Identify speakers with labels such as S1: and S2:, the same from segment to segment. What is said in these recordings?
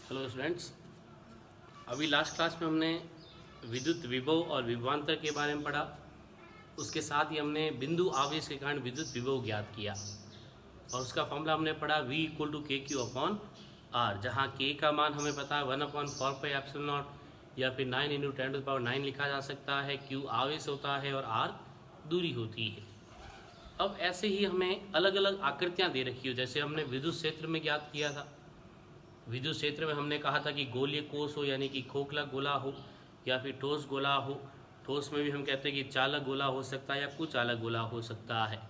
S1: Hello students, अभी last class में हमने विद्युत विभव और विभवांतर के बारे में पढ़ा। उसके साथ ही हमने बिंदु आवेश के कारण विद्युत विभव ज्ञात किया और उसका फॉर्मूला हमने पढ़ा V = KQ/R, जहाँ K का मान हमें पता है 1/4πε0 या फिर 9 × 10⁹ लिखा जा सकता है। Q आवेश होता है और R दूरी होती है। अब ऐसे ही हमें अलग अलग आकृतियाँ दे रखी हो, जैसे हमने विद्युत क्षेत्र में ज्ञात किया था। विद्युत क्षेत्र में हमने कहा था कि गोलीय कोश हो, यानी कि खोखला गोला हो या फिर ठोस गोला हो। ठोस में भी हम कहते हैं कि चालक गोला हो सकता है या कुचालक गोला हो सकता है।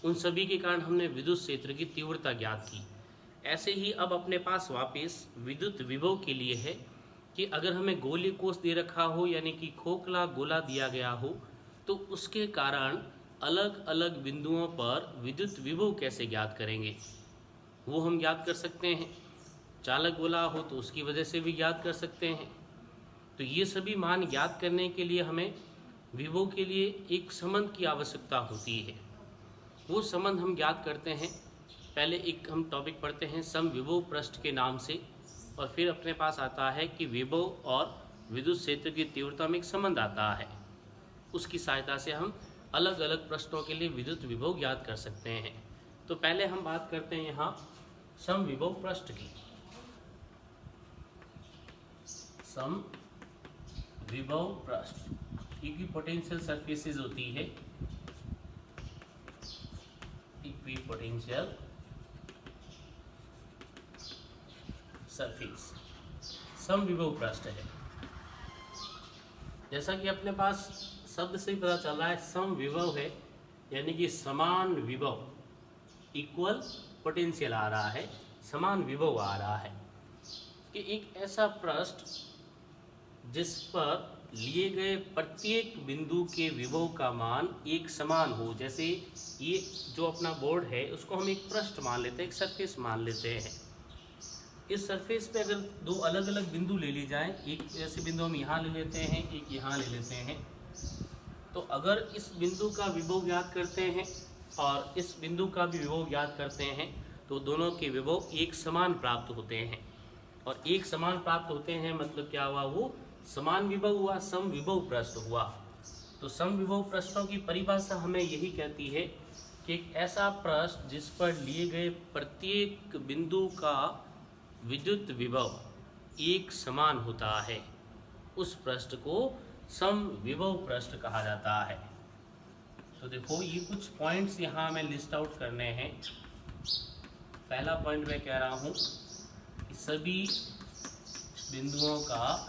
S1: उन सभी के कारण हमने विद्युत क्षेत्र की तीव्रता ज्ञात की। ऐसे ही अब अपने पास वापस विद्युत विभव के लिए है कि अगर हमें गोलीय कोश दे रखा हो, यानी कि खोखला गोला दिया गया हो, तो उसके कारण अलग अलग बिंदुओं पर विद्युत विभव कैसे ज्ञात करेंगे, वो हम ज्ञात कर सकते हैं। चालक गोला हो तो उसकी वजह से भी ज्ञात कर सकते हैं। तो ये सभी मान ज्ञात करने के लिए हमें विभव के लिए एक संबंध की आवश्यकता होती है। वो संबंध हम ज्ञात करते हैं। पहले एक हम टॉपिक पढ़ते हैं समविभव पृष्ठ के नाम से, और फिर अपने पास आता है कि विभव और विद्युत क्षेत्र की तीव्रता में एक संबंध आता है। उसकी सहायता से हम अलग अलग पृष्ठों के लिए विद्युत विभव ज्ञात कर सकते हैं। तो पहले हम बात करते हैं यहाँ समविभव पृष्ठ की। समविभव पृष्ठ इक्विपोटेंशियल सरफेसेस होती है। इक्विपोटेंशियल सरफेस समविभव पृष्ठ है। जैसा कि अपने पास शब्द से ही पता चल रहा है, समविभव है यानी कि समान विभव, इक्वल पोटेंशियल आ रहा है, समान विभव आ रहा है कि एक ऐसा पृष्ठ जिस पर लिए गए प्रत्येक बिंदु के विभव का मान एक समान हो। जैसे ये जो अपना बोर्ड है उसको हम एक पृष्ठ मान लेते हैं, एक सरफेस मान लेते हैं। इस सरफेस पे अगर दो अलग अलग बिंदु ले ली जाएं, एक ऐसे बिंदु हम यहाँ ले लेते हैं, एक यहाँ ले लेते हैं, तो अगर इस बिंदु का विभव ज्ञात करते हैं और इस बिंदु का भी विभव ज्ञात करते हैं, तो दोनों के विभव एक समान प्राप्त होते हैं। और एक समान प्राप्त होते हैं मतलब क्या हुआ, वो समान विभव हुआ, समविभव पृष्ठ हुआ। तो समविभव पृष्ठों की परिभाषा हमें यही कहती है कि एक ऐसा पृष्ठ जिस पर लिए गए प्रत्येक बिंदु का विद्युत विभव एक समान होता है, उस पृष्ठ को समविभव पृष्ठ कहा जाता है। तो देखो ये कुछ पॉइंट्स यहाँ हमें लिस्ट आउट करने हैं। पहला पॉइंट मैं कह रहा हूँ कि सभी बिंदुओं का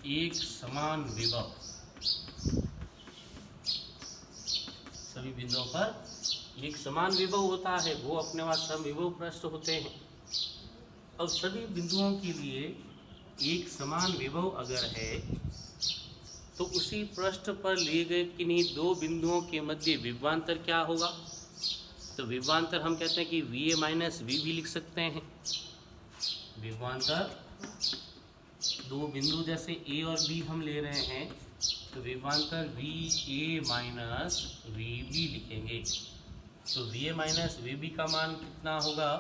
S1: एक समान विभव, सभी बिंदुओं पर एक समान विभव होता है, वो अपने पास समविभव पृष्ठ होते हैं। अब सभी बिंदुओं के लिए एक समान विभव अगर है तो उसी पृष्ठ पर लिए गए किन्हीं दो बिंदुओं के मध्य विभवांतर क्या होगा। तो विभवांतर हम कहते हैं कि VA - VB लिख सकते हैं। विभवांतर दो बिंदु जैसे A और B हम ले रहे हैं, तो विभवांतर VA - VB लिखेंगे। तो VA - VB का मान कितना होगा,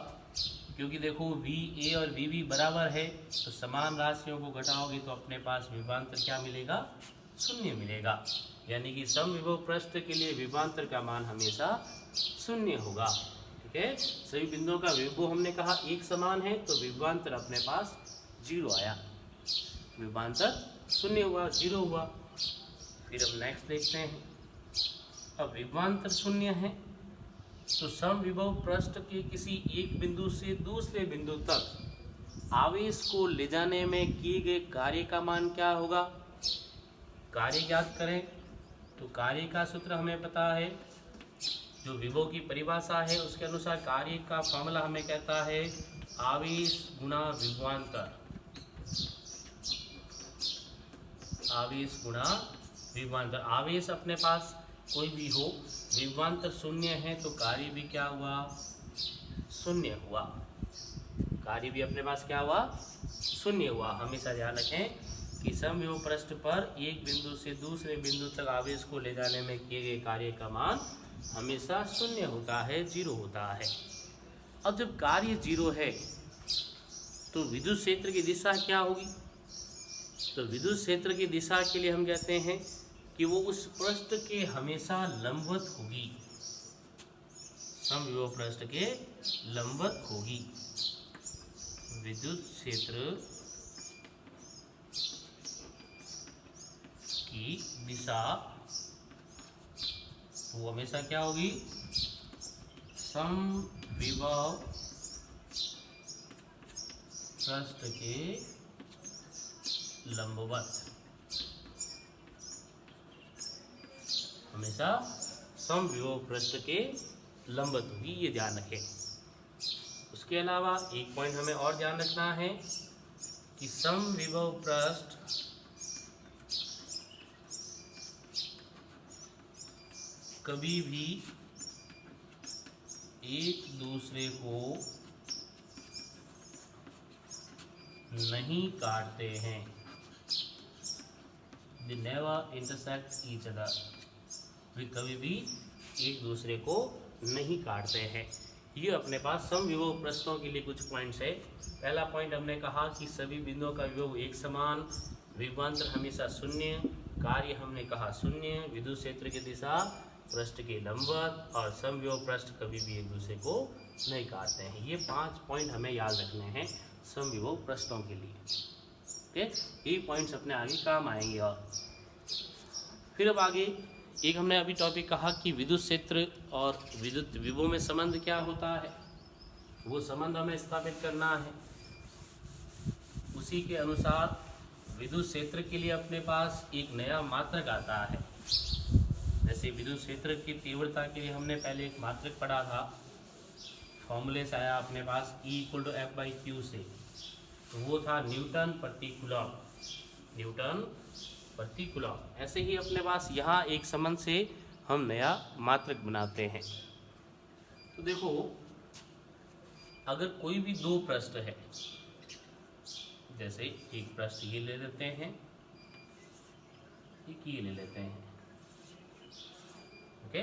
S1: क्योंकि देखो VA और VB बराबर है, तो समान राशियों को घटाओगे तो अपने पास विभवांतर क्या मिलेगा, शून्य मिलेगा। यानी कि समविभव पृष्ठ के लिए विभवांतर का मान हमेशा शून्य होगा। ठीक है, सभी बिंदुओं का विभव हमने कहा एक समान है, तो विभवांतर अपने पास 0 आया, विभवांतर शून्य हुआ, 0 हुआ। फिर अब नेक्स्ट देखते हैं। अब विभवांतर शून्य है तो समविभव पृष्ठ के किसी एक बिंदु से दूसरे बिंदु तक आवेश को ले जाने में किए गए कार्य का मान क्या होगा। कार्य ज्ञात करें तो कार्य का सूत्र हमें पता है, जो विभव की परिभाषा है उसके अनुसार कार्य का फॉर्मूला हमें कहता है आवेश गुणा विभवांतर। आवेश गुणा विभवांतर, आवेश अपने पास कोई भी हो, विभवांतर शून्य है तो कार्य भी क्या हुआ, शून्य हुआ। कार्य भी अपने पास क्या हुआ, शून्य हुआ। हमेशा ध्यान रखें कि समविभव पृष्ठ पर एक बिंदु से दूसरे बिंदु तक आवेश को ले जाने में किए गए कार्य का मान हमेशा शून्य होता है, 0 होता है। अब जब कार्य 0 है तो विद्युत क्षेत्र की दिशा क्या होगी? तो विद्युत क्षेत्र की दिशा के लिए हम कहते हैं कि वो उस पृष्ठ के हमेशा लंबवत होगी, समविभव पृष्ठ के लंबवत होगी। विद्युत क्षेत्र की दिशा वो हमेशा क्या होगी? समविभव पृष्ठ के लंबवत, हमेशा समविभव पृष्ठ के लंबवत होगी, ये ध्यान रखें। उसके अलावा एक पॉइंट हमें और ध्यान रखना है कि समविभव पृष्ठ कभी भी एक दूसरे को नहीं काटते हैं। They never intersect each other। वे कभी भी एक दूसरे को नहीं काटते हैं। ये अपने पास समविभव पृष्ठों के लिए कुछ पॉइंट्स है। पहला पॉइंट हमने कहा कि सभी बिंदुओं का विभव एक समान, विभवांतर हमेशा शून्य, कार्य हमने कहा शून्य, विद्युत क्षेत्र की दिशा पृष्ठ के लंबवत और समविभव पृष्ठ कभी भी एक दूसरे को नहीं काटते हैं। ये 5 पॉइंट हमें याद रखने हैं समविभव पृष्ठों के लिए। ओके, ये पॉइंट्स अपने आगे काम आएंगे। और फिर अब आगे एक हमने अभी टॉपिक कहा कि विद्युत क्षेत्र और विद्युत विभव में संबंध क्या होता है, वो संबंध हमें स्थापित करना है। उसी के अनुसार विद्युत क्षेत्र के लिए अपने पास एक नया मात्रक आता है। जैसे विद्युत क्षेत्र की तीव्रता के लिए हमने पहले एक मात्रक पढ़ा था, फॉर्मूले से आया अपने पास E=F/Q से, तो वो था न्यूटन प्रति कूलॉम, न्यूटन प्रति कूलॉम। ऐसे ही अपने पास यहाँ एक संबंध से हम नया मात्रक बनाते हैं। तो देखो, अगर कोई भी दो पृष्ठ है, जैसे एक पृष्ठ ये ले लेते हैं, एक ये ले लेते हैं, ओके।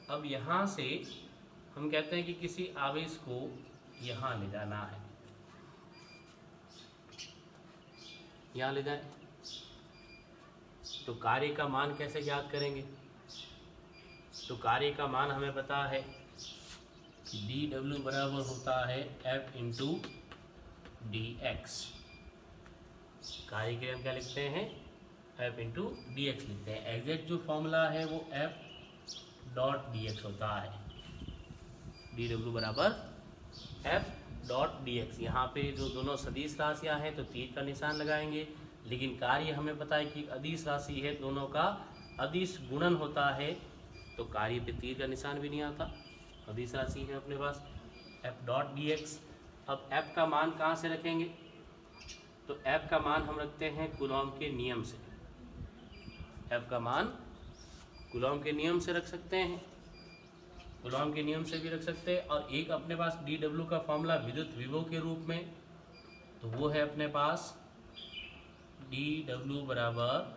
S1: अब यहाँ से हम कहते हैं कि किसी आवेश को यहाँ ले जाना है, यहाँ ले जाए, तो कार्य का मान कैसे ज्ञात करेंगे? तो कार्य का मान हमें पता है कि dW बराबर होता है F/dx। कार्य के लिए हम क्या लिखते हैं? F/dx लिखते हैं। एग्जैक्ट जो फॉर्मूला है वो F.dx होता है। dW बराबर F.dx। यहाँ पे जो दोनों सदिश राशियाँ हैं तो तीर का निशान लगाएंगे, लेकिन कार्य हमें पता है कि अदिश राशि है, दोनों का अदिश गुणन होता है, तो कार्य पे तीर का निशान भी नहीं आता, अदिश राशि है अपने पास F.dx। अब F का मान कहाँ से रखेंगे? तो F का मान हम रखते हैं कूलॉम के नियम से। F का मान कूलॉम के नियम से रख सकते हैं, कूलॉम के नियम से भी रख सकते हैं। और एक अपने पास dW का फॉर्मूला विद्युत विभव के रूप में, तो वो है अपने पास dW बराबर,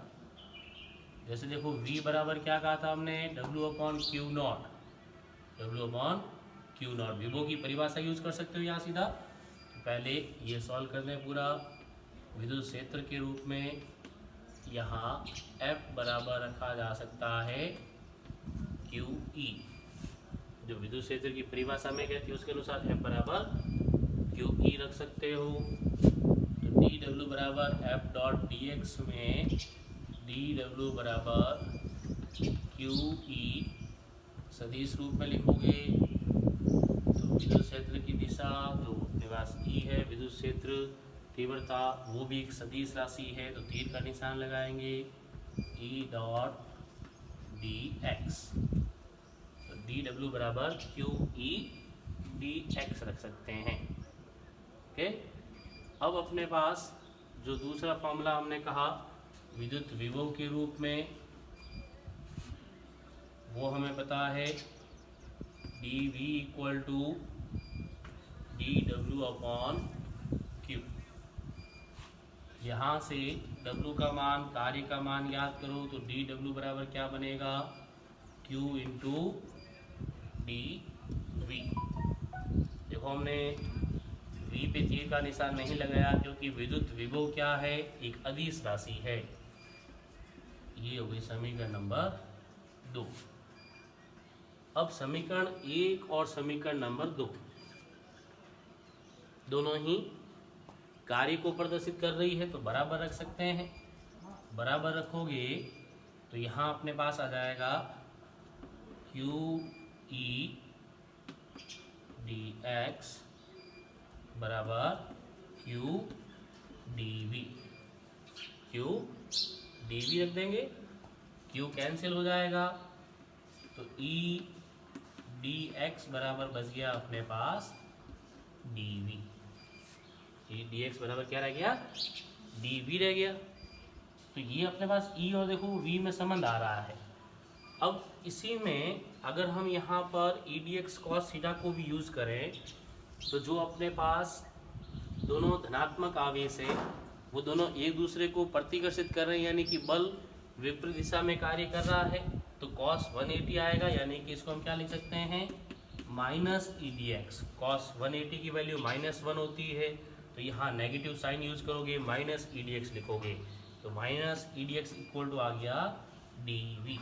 S1: जैसे देखो V बराबर क्या कहा था हमने? W/Q0, W/Q0। विभव की परिभाषा यूज कर सकते हो यहाँ सीधा। तो पहले ये सॉल्व कर दें पूरा। विद्युत क्षेत्र के रूप में यहाँ F बराबर रखा जा सकता है QE, जो विद्युत क्षेत्र की परिभाषा में कहती है उसके अनुसार F बराबर QE रख सकते हो। तो dW बराबर F.dx में dW बराबर QE सदिश रूप में लिखोगे, तो विद्युत क्षेत्र की दिशा तो अपने पास E है, विद्युत क्षेत्र तीव्रता वो भी एक सदिश राशि है, तो तीर का निशान लगाएंगे E.dx। तो dW बराबर QE/dx रख सकते हैं, ओके। अब अपने पास जो दूसरा फॉर्मूला हमने कहा विद्युत विभव के रूप में, वो हमें पता है dV=dW/Q। यहाँ से W का मान, कार्य का मान याद करो, तो dW बराबर क्या बनेगा? Q/dV। देखो हमने V पे तीर का निशान नहीं लगाया क्योंकि विद्युत विभव क्या है, एक अदिश राशि है। ये हो गई समीकरण नंबर 2। अब समीकरण 1 और समीकरण नंबर 2 दोनों ही कार्य को प्रदर्शित कर रही है, तो बराबर रख सकते हैं। बराबर रखोगे तो यहाँ अपने पास आ जाएगा क्यू ई डी एक्स बराबर Q D V. Q D V रख देंगे, क्यू कैंसिल हो जाएगा, तो ई डी एक्स बराबर बच गया अपने पास D V. E D X बराबर क्या रह गया, डी वी रह गया। तो ये अपने पास ई और देखो वी में संबंध आ रहा है। अब इसी में अगर हम यहाँ पर ई डी एक्स कॉस थीटा को भी यूज़ करें तो जो अपने पास दोनों धनात्मक आवेश है वो दोनों एक दूसरे को प्रतिकर्षित कर रहे हैं, यानी कि बल विपरीत दिशा में कार्य कर रहा है, तो cos 180 आएगा, यानी कि इसको हम क्या लिख सकते हैं, minus E D X. Cos 180 की वैल्यू -1 होती है, तो यहाँ नेगेटिव साइन यूज करोगे, माइनस ई डी एक्स लिखोगे, तो minus E D X equal to आ गया डी वी।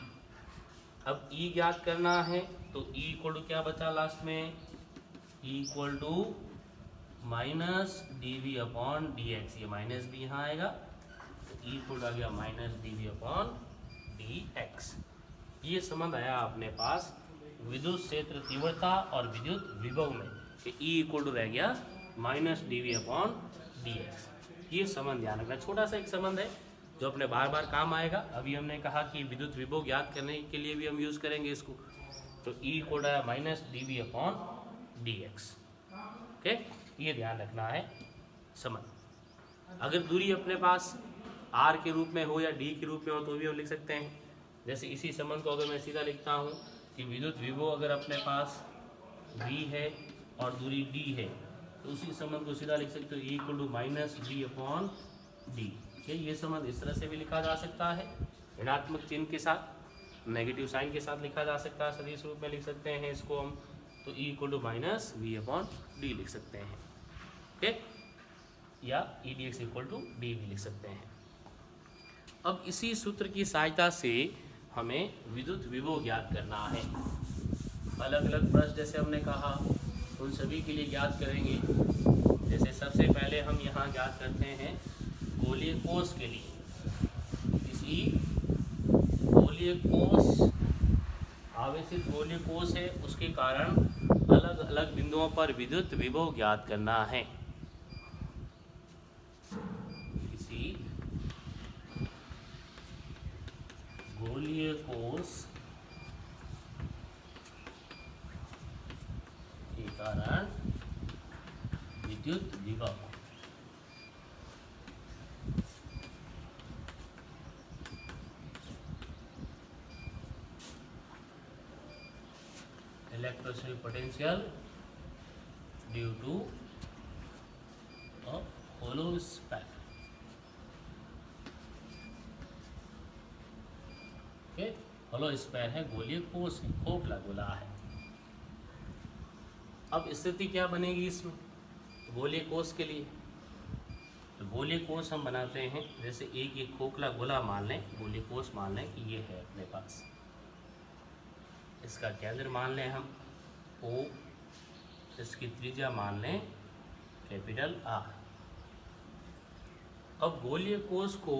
S1: अब ई ज्ञात करना है तो ई इक्वल टू क्या बचा लास्ट में, E equal to minus D V upon D X. ये माइनस भी यहाँ आएगा, तो ई इक्वल टू आ गया minus D V upon D X. ये संबंध आया अपने पास विद्युत क्षेत्र तीव्रता और विद्युत विभव में, कि ई इक्वल टू रह गया minus D V upon D X. ये संबंध ध्यान रखना, छोटा सा एक संबंध है जो अपने बार बार काम आएगा। अभी हमने कहा कि विद्युत विभव ज्ञात करने के लिए भी हम यूज करेंगे इसको, तो E equal to minus D V upon D X. Okay, ये ध्यान रखना है संबंध। अगर दूरी अपने पास आर के रूप में हो या डी के रूप में हो तो भी हम लिख सकते हैं। जैसे इसी संबंध को अगर मैं सीधा लिखता हूँ कि विद्युत विभव अगर अपने पास v है और दूरी d है, तो उसी संबंध को सीधा लिख सकते हो e equal to minus D upon D. ये संबंध इस तरह से भी लिखा जा सकता है, ऋणात्मक चिन्ह के साथ, नेगेटिव साइन के साथ लिखा जा सकता है, सदिश रूप में लिख सकते हैं इसको हम, तो e equal to minus V upon D लिख सकते हैं। ओके, या E D X equal to D भी लिख सकते हैं। अब इसी सूत्र की सहायता से हमें विद्युत विभव ज्ञात करना है। अलग अलग प्रश्न जैसे हमने कहा उन सभी के लिए ज्ञात करेंगे। जैसे सबसे पहले हम यहाँ ज्ञात करते हैं गोलीय कोष के लिए। किसी गोलीय कोष, आवेशित गोलीय कोष है, उसके कारण अलग अलग बिंदुओं पर विद्युत विभव ज्ञात करना है। किसी गोलीय कोष के कारण विद्युत विभव, electrostatic potential due to a hollow sphere. Hollow sphere है, गोलीय कोष है, खोखला गोला है। अब स्थिति क्या बनेगी इसमें गोलीय कोष के लिए, तो गोलीय कोष हम बनाते हैं। जैसे एक ये खोखला गोला मान लें, गोलीय कोष मान लें कि ये है अपने पास, इसका केंद्र मान लें हम O, इसकी त्रिज्या मान लें कैपिटल R। अब गोलीय कोष को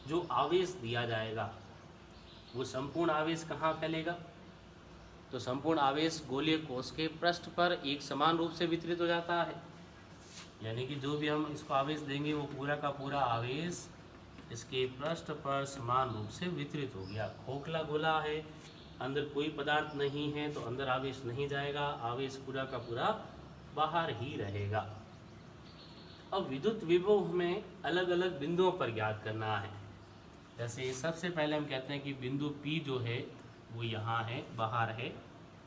S1: जो आवेश दिया जाएगा वो संपूर्ण आवेश कहाँ फैलेगा, तो संपूर्ण आवेश गोलीय कोष के पृष्ठ पर एक समान रूप से वितरित हो जाता है। यानी कि जो भी हम इसको आवेश देंगे वो पूरा का पूरा आवेश इसके पृष्ठ पर समान रूप से वितरित हो गया। खोखला गोला है, अंदर कोई पदार्थ नहीं है तो अंदर आवेश नहीं जाएगा, आवेश पूरा का पूरा बाहर ही रहेगा। अब विद्युत विभव हमें अलग अलग बिंदुओं पर ज्ञात करना है। जैसे सबसे पहले हम कहते हैं कि बिंदु P जो है वो यहाँ है, बाहर है,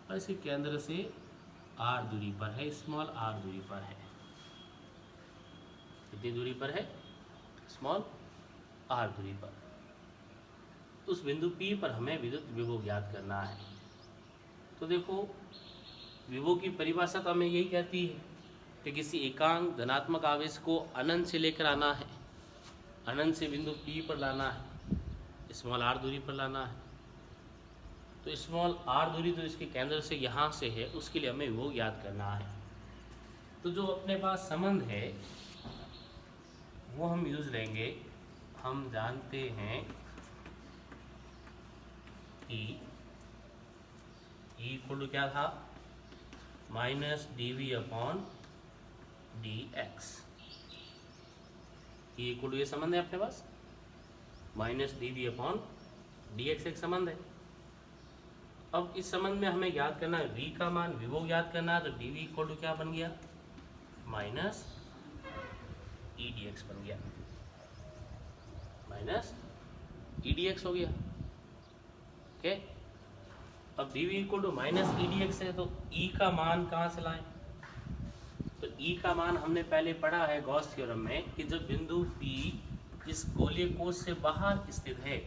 S1: और इसके केंद्र से r दूरी पर है, स्मॉल r दूरी पर है। कितनी दूरी पर है, स्मॉल r दूरी पर। उस बिंदु P पर हमें विद्युत विभव ज्ञात करना है। तो देखो विभव की परिभाषा तो हमें यही कहती है कि किसी एकांक धनात्मक आवेश को अनंत से लेकर आना है, अनंत से बिंदु P पर लाना है, स्मॉल r दूरी पर लाना है, तो स्मॉल r दूरी तो इसके केंद्र से यहाँ से है, उसके लिए हमें वो याद करना है। तो जो अपने पास संबंध है वो हम यूज लेंगे। हम जानते हैं कि E इक्वल टू क्या था, minus dv upon dx। E equal to ये संबंध है अपने पास, माइनस dv अपॉन dx एक संबंध है। अब इस संबंध में हमें याद करना है v का मान, विभव याद करना है, तो dv इक्वल टू क्या बन गया, माइनस e dx बन गया, माइनस e dx हो गया। ओके, अब dv equal to minus e dx है, तो e का मान कहाँ से लाएं, तो e का मान हमने पहले पढ़ा है गॉस थ्योरम में कि जब बिंदु P इस गोलीय कोश से बाहर स्थित है,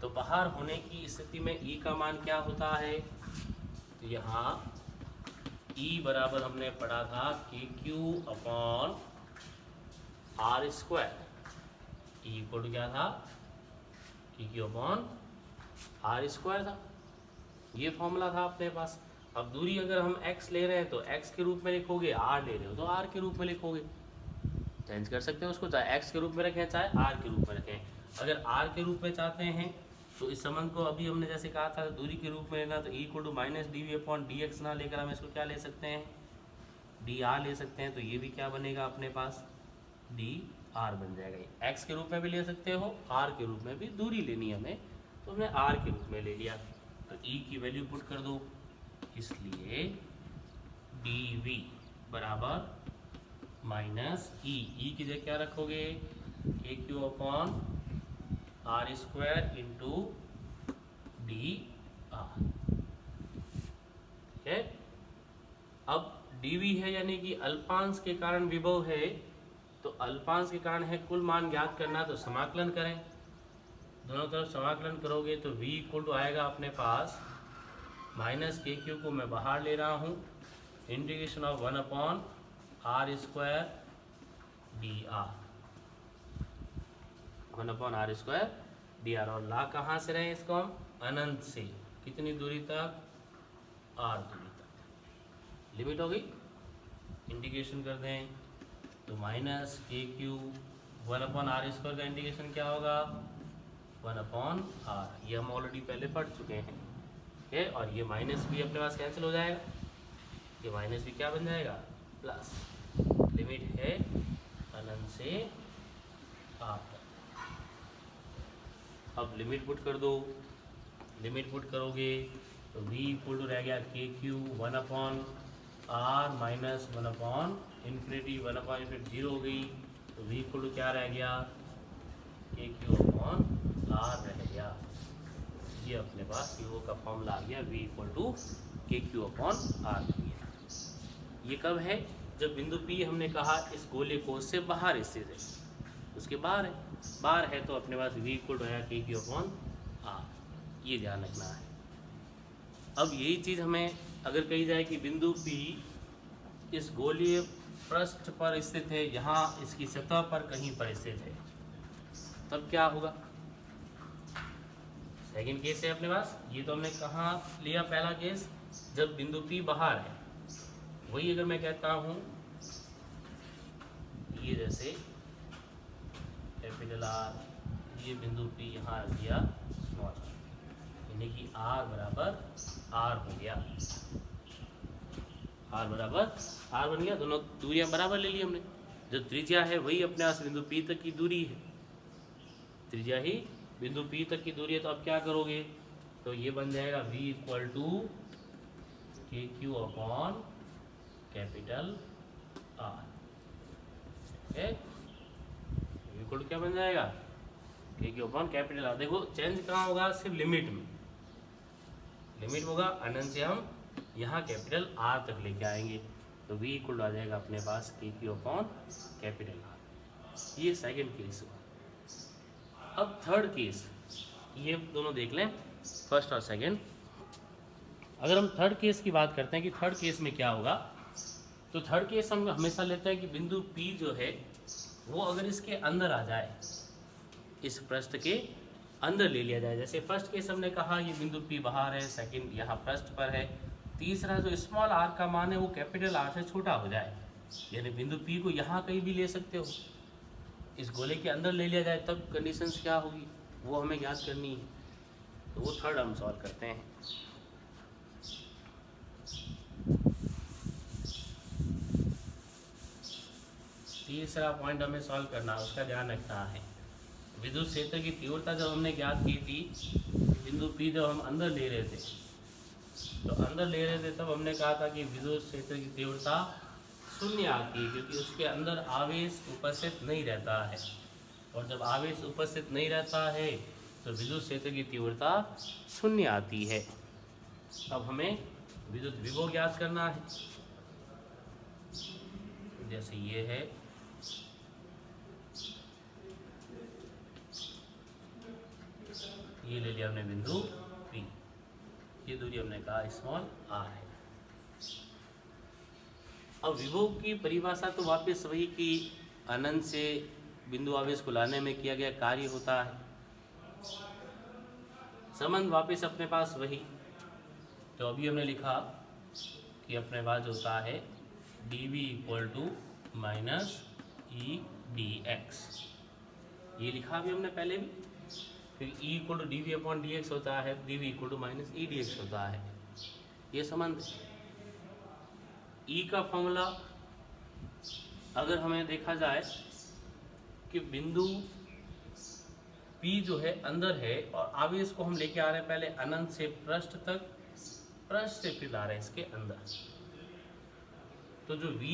S1: तो बाहर होने की स्थिति में e का मान क्या होता है, तो यहाँ E बराबर हमने पढ़ा था KQ upon R square. E equal to क्या था, KQ अपॉन R स्क्वायर था, ये फॉर्मूला था अपने पास। अब दूरी अगर हम x ले रहे हैं तो x के रूप में लिखोगे, r ले रहे हो तो r के रूप में लिखोगे, चेंज कर सकते हो उसको, चाहे x के रूप में रखें चाहे r के रूप में रखें। अगर r के रूप में चाहते हैं तो इस संबंध को अभी हमने जैसे कहा था दूरी के रूप में लेना, तो e equal to minus dv upon dx ना लेकर हम इसको क्या ले सकते हैं, dr ले सकते हैं। तो ये भी क्या बनेगा अपने पास, dr बन जाएगा। x के रूप में भी ले सकते हो, r के रूप में भी, दूरी लेनी हमें तो हमने r के रूप में ले लिया। तो e की वैल्यू पुट कर दो, इसलिए dv बराबर माइनस ई की जगह क्या रखोगे, KQ upon R square into dr। ठीक है, अब dv है यानी कि अल्पांश के कारण विभव है, तो अल्पांश के कारण है कुल मान ज्ञात करना, तो समाकलन करें, दोनों तरफ समाकलन करोगे तो v इक्वल टू आएगा अपने पास माइनस KQ को मैं बाहर ले रहा हूँ, integration of 1 upon R square dr, 1 upon R square dr। और ला कहाँ से रहे इसको हम, अनंत से, कितनी दूरी तक, r दूरी तक, लिमिट हो गई, इंटीग्रेशन कर दें तो minus KQ 1 upon R square का इंटीग्रेशन क्या होगा, 1 अपॉन r, ये हम ऑलरेडी पहले पढ़ चुके हैं। है, और ये माइनस भी अपने पास कैंसिल हो जाएगा, ये माइनस भी क्या बन जाएगा, प्लस, लिमिट है अनंत से r तक। अब लिमिट पुट कर दो, लिमिट पुट करोगे तो v इक्वल टू रह गया KQ 1 upon r minus 1 upon infinity, 1 upon infinity 0 हो गई, तो v इक्वल टू क्या रह गया, KQ अपॉन r रह गया। ये अपने पास वो का फॉर्मूला आ गया, v equal to KQ upon r गया। ये कब है, जब बिंदु P हमने कहा इस गोलीय कोश से बाहर स्थित है, उसके बाहर है, बाहर है तो अपने पास v इक्वल टू है KQ अपॉन r, ये ध्यान रखना है। अब यही चीज़ हमें अगर कही जाए कि बिंदु P इस गोलीय पृष्ठ पर स्थित है, यहाँ इसकी सतह पर कहीं पर स्थित है, तब क्या होगा, सेकंड केस है अपने पास। ये तो हमने कहाँ लिया, पहला केस जब बिंदु P बाहर है, वही अगर मैं कहता हूँ ये जैसे कैपिटल R, ये बिंदु P यहाँ रख दिया स्मॉल r, यानी कि R बराबर R हो गया, R बराबर R बन गया, दोनों दूरियां बराबर ले ली हमने। जो त्रिज्या है वही अपने पास बिंदु P तक की दूरी है, त्रिज्या ही बिंदु P तक की दूरी है। तो अब क्या करोगे, तो ये बन जाएगा v equal to KQ upon capital R। Equal to क्या बन जाएगा, KQ अपॉन कैपिटल R। देखो चेंज कहाँ होगा, सिर्फ लिमिट में, लिमिट होगा अनंत से हम यहाँ कैपिटल R तक लेके आएंगे, तो v इक्वल आ जाएगा अपने पास KQ अपॉन कैपिटल R। ये सेकंड केस हुआ। अब थर्ड केस, ये दोनों देख लें, फर्स्ट और सेकंड। अगर हम थर्ड केस की बात करते हैं कि थर्ड केस में क्या होगा, तो थर्ड केस हम हमेशा लेते हैं कि बिंदु P जो है वो अगर इसके अंदर आ जाए, इस पृष्ठ के अंदर ले लिया जाए। जैसे फर्स्ट केस हमने कहा ये बिंदु P बाहर है, सेकंड यहाँ पृष्ठ पर है, तीसरा जो स्मॉल r का मान है वो कैपिटल R से छोटा हो जाए, यानी बिंदु P को यहाँ कहीं भी ले सकते हो, इस गोले के अंदर ले लिया जाए, तब कंडीशंस क्या होगी वो हमें ज्ञात करनी है। तो वो थर्ड हम सॉल्व करते हैं। तीसरा पॉइंट हमें सॉल्व करना है, उसका ध्यान रखना है। विद्युत क्षेत्र की तीव्रता जब हमने ज्ञात की थी, बिंदु P जब हम अंदर ले रहे थे, तो अंदर ले रहे थे तब हमने कहा था कि विद्युत क्षेत्र की तीव्रता शून्य आती है, क्योंकि उसके अंदर आवेश उपस्थित नहीं रहता है, और जब आवेश उपस्थित नहीं रहता है तो विद्युत क्षेत्र की तीव्रता शून्य आती है। अब हमें विद्युत विभव ज्ञात करना है। जैसे ये है, ये ले लिया हमने बिंदु P, ये दूरी हमने कहा स्मॉल r है। अब विभव की परिभाषा तो वापस वही कि अनंत से बिंदु आवेश को लाने में किया गया कार्य होता है। संबंध वापस अपने पास वही, तो अभी हमने लिखा कि अपने पास होता है dV = -E/dx, ये लिखा भी हमने पहले भी। फिर E = dV/dx होता है, dV = -E/dx होता है, ये संबंध। E का फॉर्मूला अगर हमें देखा जाए कि बिंदु P जो है अंदर है और आवेश को हम लेके आ रहे हैं पहले अनंत से पृष्ठ तक, पृष्ठ से फिर ला रहे हैं इसके अंदर, तो जो V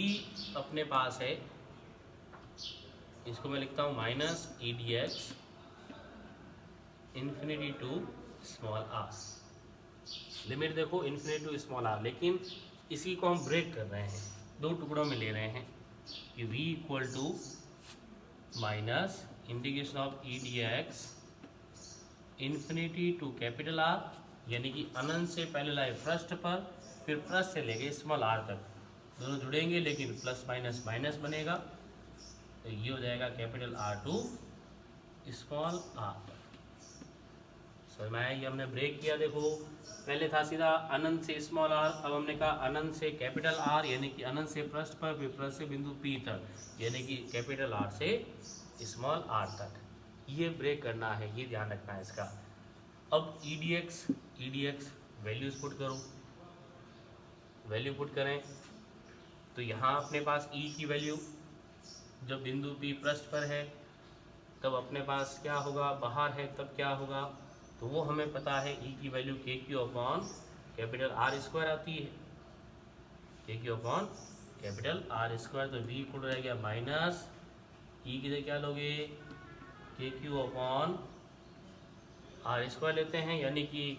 S1: अपने पास है इसको मैं लिखता हूँ -E/dx infinity to small r। Limit देखो इन्फिनिटी टू स्मॉल r, लेकिन इसी को हम ब्रेक कर रहे हैं, दो टुकड़ों में ले रहे हैं कि V = -E/dx infinity to capital R, यानी कि अनंत से पहले लाए पृष्ठ पर, फिर पृष्ठ से लेके स्मॉल r तक, दोनों जुड़ेंगे लेकिन प्लस माइनस माइनस बनेगा, तो ये हो जाएगा capital R to small r। समझ में आया? ये हमने ब्रेक किया। देखो पहले था सीधा अनंत से स्मॉल r, अब हमने कहा अनंत से कैपिटल R, यानी कि अनंत से पृष्ठ पर, फिर पृष्ठ से बिंदु P तक, यानी कि कैपिटल R से स्मॉल r तक, ये ब्रेक करना है, ये ध्यान रखना है इसका। अब EDX वैल्यूज पुट करो, वैल्यू पुट करें तो यहाँ अपने पास E की वैल्यू जब बिंदु P पृष्ठ पर है तब अपने पास क्या होगा, बाहर है तब क्या होगा, तो वो हमें पता है। E की वैल्यू KQ/R² आती है, KQ/R², तो V को रह गया माइनस E की जगह क्या लोगे, KQ/R² लेते हैं, यानी कि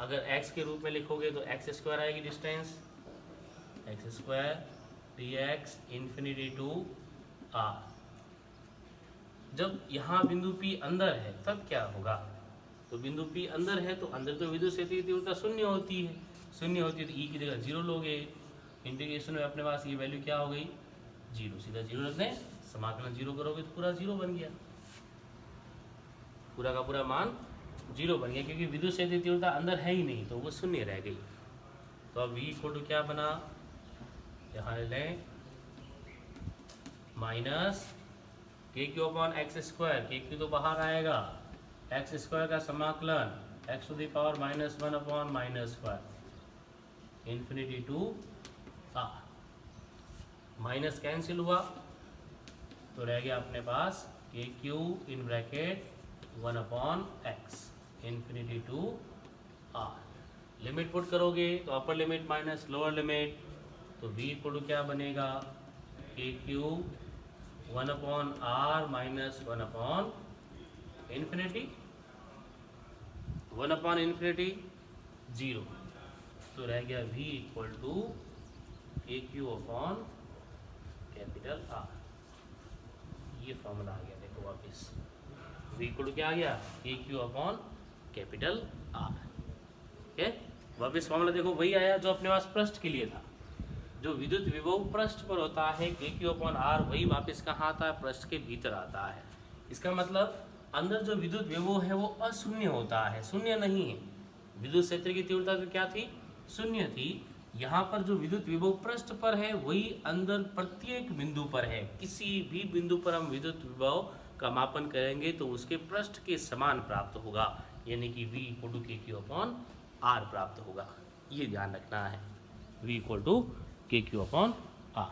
S1: अगर x के रूप में लिखोगे तो x² आएगी distance, x² dx infinity to r। जब यहाँ बिंदु P अंदर है तब क्या होगा, तो बिंदु P अंदर है तो अंदर तो विद्युत क्षेत्र की तीव्रता शून्य होती है, शून्य होती है तो E की जगह 0 लोगे, इंटीग्रेशन में अपने पास ये वैल्यू क्या हो गई 0, सीधा 0 रख दें, समाकलन 0 करोगे तो पूरा 0 बन गया, पूरा का पूरा मान 0 बन गया, क्योंकि विद्युत क्षेत्र की तीव्रता अंदर है ही नहीं तो वो शून्य रह गई। तो अब V को क्या बना, यहाँ लें माइनस KQ/x², KQ तो बाहर आएगा, x² का समाकलन x⁻⁻1/-1 infinity to r, minus cancel हुआ तो रह गया अपने पास KQ(1/x infinity to r। Limit put करोगे तो upper limit minus lower limit, तो V को क्या बनेगा, KQ(1/r - 1/∞ 1/∞ 0, तो रह गया V = KQ/R। ये फॉर्मूला आ गया, देखो वापस V को क्या आ गया, KQ/R। ठीक है, वापस फॉर्मूला देखो वही आया जो अपने पास पृष्ठ के लिए था, जो विद्युत विभव पृष्ठ पर होता है KQ/R, वही वापस कहाँ आता है, पृष्ठ के भीतर आता है। इसका मतलब अंदर जो विद्युत विभव है वो अशून्य होता है, शून्य नहीं है। विद्युत क्षेत्र की तीव्रता तो क्या थी, शून्य थी। यहाँ पर जो विद्युत विभव पृष्ठ पर है वही अंदर प्रत्येक बिंदु पर है। किसी भी बिंदु पर हम विद्युत विभव का मापन करेंगे तो उसके पृष्ठ के समान प्राप्त होगा, यानी कि V = KQ/R प्राप्त होगा। ये ध्यान रखना है, V = KQ/R।